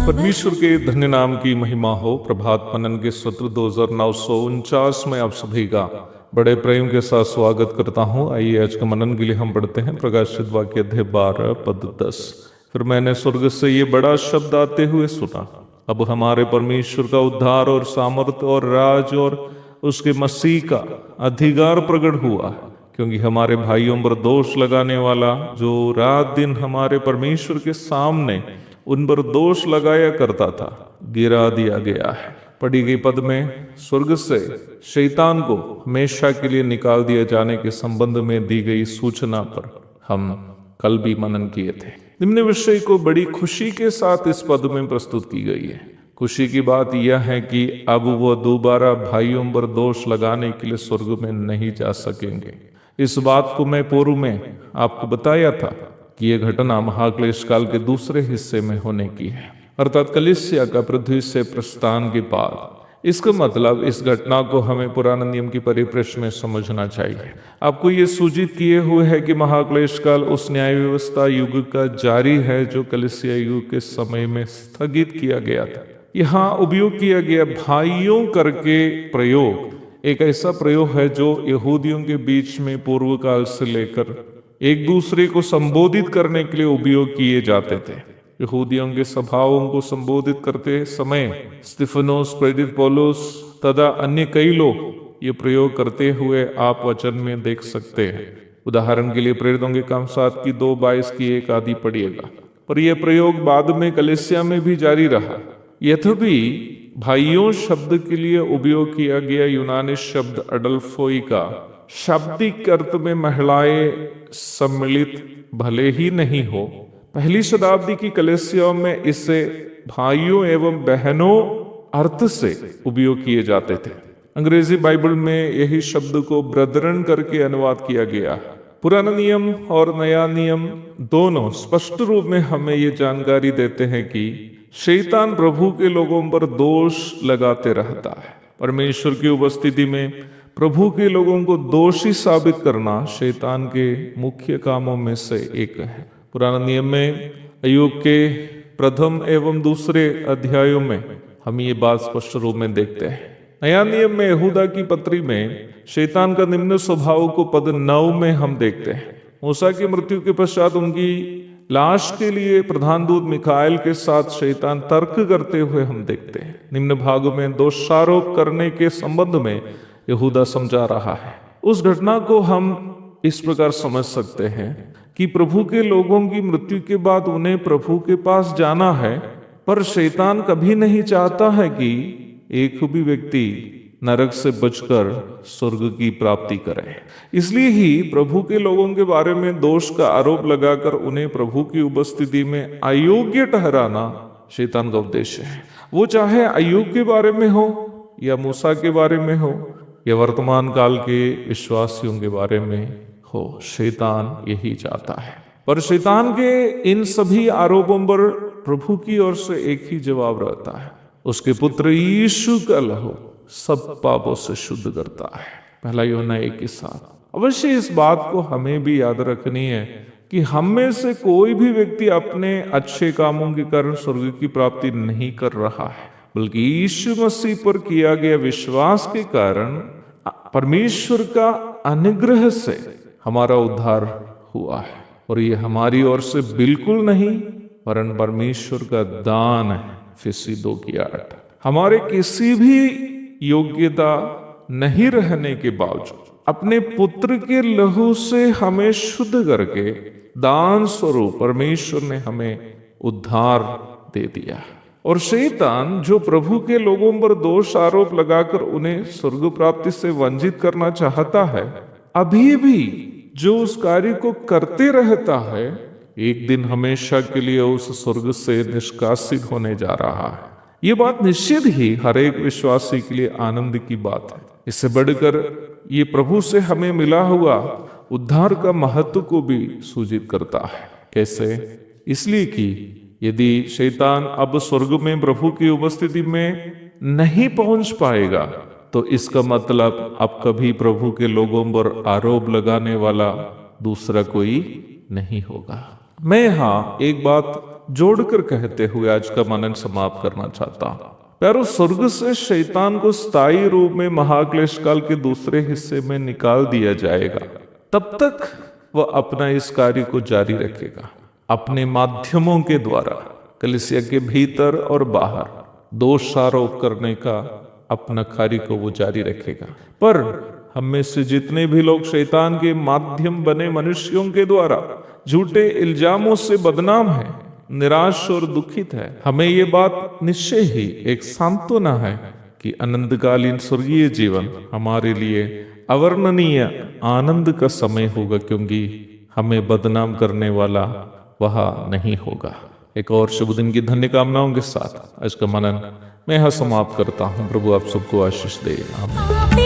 परमेश्वर के धन्य नाम की महिमा हो। प्रभात मनन के सत्र 2949 में आप सभी का बड़े प्रेम के साथ स्वागत करता हूँ। आइए आज का मनन के लिए हम पढ़ते हैं प्रकाशित वाक्य अध्याय 12 पद 10। फिर मैंने स्वर्ग से ये बड़ा शब्द आते हुए सुना, अब हमारे परमेश्वर का उद्धार और सामर्थ्य और राज और उसके मसीह का अधिकार प्रकट हुआ, क्योंकि हमारे भाइयों पर दोष लगाने वाला जो रात दिन हमारे परमेश्वर के सामने उन पर दोष लगाया करता था, गिरा दिया गया है। पढ़ी गई पद में स्वर्ग से शैतान को हमेशा के लिए निकाल दिए जाने के संबंध में दी गई सूचना पर हम कल भी मनन किए थे। निम्न विषय को बड़ी खुशी के साथ इस पद में प्रस्तुत की गई है। खुशी की बात यह है कि अब वो दोबारा भाइयों पर दोष लगाने के लिए स्वर्ग में नहीं जा सकेंगे। इस बात को मैं पूर्व में आपको बताया था कि यह घटना महाक्लेश काल के दूसरे हिस्से में होने की है, अर्थात कलीसिया का पृथ्वी से प्रस्थान के बाद। इसका मतलब इस घटना को हमें पुराने नियम की परिप्रेक्ष्य में समझना चाहिए। आपको ये सूचित किए हुए है कि महाक्लेश काल उस न्याय व्यवस्था युग का जारी है जो कलीसिया युग के समय में स्थगित किया गया था। यहाँ उपयोग किया गया भाइयों करके प्रयोग एक ऐसा प्रयोग है जो यहूदियों के बीच में पूर्व काल से लेकर एक दूसरे को संबोधित करने के लिए उपयोग किए जाते थे। यहूदियों के सभाओं को संबोधित करते समय स्तिफनोस, प्रेरित पौलुस तथा अन्य कई लोग ये प्रयोग करते हुए आप वचन में देख सकते हैं। उदाहरण के लिए प्रेरितों के काम 7 की 2:22 की 1 आदि पढ़िएगा। पर यह प्रयोग बाद में कलीसिया में भी जारी रहा। यद्यपि भाइयों शब्द के लिए उपयोग किया गया यूनानी शब्द अडल्फोई का शाब्दिक अर्थ में महिलाएं सम्मिलित भले ही नहीं हो, पहली शताब्दी की कलीसिया में इसे भाइयों एवं बहनों अर्थ से उपयोग किए जाते थे। अंग्रेजी बाइबल में यही शब्द को ब्रदरन करके अनुवाद किया गया। पुराना नियम और नया नियम दोनों स्पष्ट रूप में हमें ये जानकारी देते हैं कि शैतान प्रभु के लोगों पर दोष लगाते रहता है। परमेश्वर की उपस्थिति में प्रभु के लोगों को दोषी साबित करना शैतान के मुख्य कामों में से एक है। पुराने नियम में अय्यूब के प्रथम एवं दूसरे अध्यायों में हम ये बात स्पष्ट रूप में देखते हैं। नया नियम में यहूदा की पत्री में शैतान का निम्न स्वभाव को पद 9 में हम देखते हैं। मूसा की मृत्यु के पश्चात उनकी लाश के लिए प्रधान दूत मिखाएल के साथ शैतान तर्क करते हुए हम देखते हैं। निम्न भाग में दोषारोप करने के संबंध में यहूदा समझा रहा है। उस घटना को हम इस प्रकार समझ सकते हैं कि प्रभु के लोगों की मृत्यु के बाद उन्हें प्रभु के पास जाना है, पर शैतान कभी नहीं चाहता है कि एक भी व्यक्ति नरक से बचकर स्वर्ग की प्राप्ति करे। इसलिए ही प्रभु के लोगों के बारे में दोष का आरोप लगाकर उन्हें प्रभु की उपस्थिति में अयोग्य ठहराना शैतान का उद्देश्य है। वो चाहे अय्यूब के बारे में हो या मूसा के बारे में हो या वर्तमान काल के विश्वासियों के बारे में हो, शैतान यही चाहता है। पर शैतान के इन सभी आरोपों पर प्रभु की ओर से एक ही जवाब रहता है, उसके पुत्र यीशु का लहू सब पापों से शुद्ध करता है। पहला यूहन्ना 1:7। अवश्य इस बात को हमें भी याद रखनी है कि हम में से कोई भी व्यक्ति अपने अच्छे कामों के कारण स्वर्ग की प्राप्ति नहीं कर रहा है, बल्कि यीशु मसीह पर किया गया विश्वास के कारण परमेश्वर का अनुग्रह से हमारा उद्धार हुआ है। और ये हमारी ओर से बिल्कुल नहीं, वरन परमेश्वर का दान है। फिलिप्पी 2:8। हमारे किसी भी योग्यता नहीं रहने के बावजूद अपने पुत्र के लहू से हमें शुद्ध करके दान स्वरूप परमेश्वर ने हमें उद्धार दे दिया। और शैतान जो प्रभु के लोगों पर दोष आरोप लगाकर उन्हें स्वर्ग प्राप्ति से वंचित करना चाहता है, अभी भी जो उस कार्य को करते रहता है, एक दिन हमेशा के लिए उस स्वर्ग से निष्कासित होने जा रहा है। ये बात निश्चित ही हर एक विश्वासी के लिए आनंद की बात है। इससे बढ़कर ये प्रभु से हमें मिला हुआ उद्धार का महत्व को भी सूचित करता है। कैसे? इसलिए कि यदि शैतान अब स्वर्ग में प्रभु की उपस्थिति में नहीं पहुंच पाएगा, तो इसका मतलब अब कभी प्रभु के लोगों पर आरोप लगाने वाला दूसरा कोई नहीं होगा। मैं यहाँ एक बात जोड़कर कहते हुए आज का मनन समाप्त करना चाहता हूं। प्यारो, स्वर्ग से शैतान को स्थायी रूप में महाक्लेश काल के दूसरे हिस्से में निकाल दिया जाएगा। तब तक वह अपना इस कार्य को जारी रखेगा, अपने माध्यमों के द्वारा कलीसिया के भीतर और बाहर दोषारोप करने का अपना कार्य को वो जारी रखेगा। पर हम में से जितने भी लोग शैतान के माध्यम बने मनुष्यों के द्वारा झूठे इल्जामों से बदनाम हैं, निराश और दुखित है, हमें ये बात निश्चय ही एक सांत्वना है कि अनंतकालीन स्वर्गीय जीवन हमारे लिए अवर्णनीय आनंद का समय होगा, क्योंकि हमें बदनाम करने वाला वहां नहीं होगा। एक और शुभ दिन की धन्य कामनाओं के साथ आज का मनन मैं यहाँ समाप्त करता हूँ। प्रभु आप सबको आशीष दे। आमीन।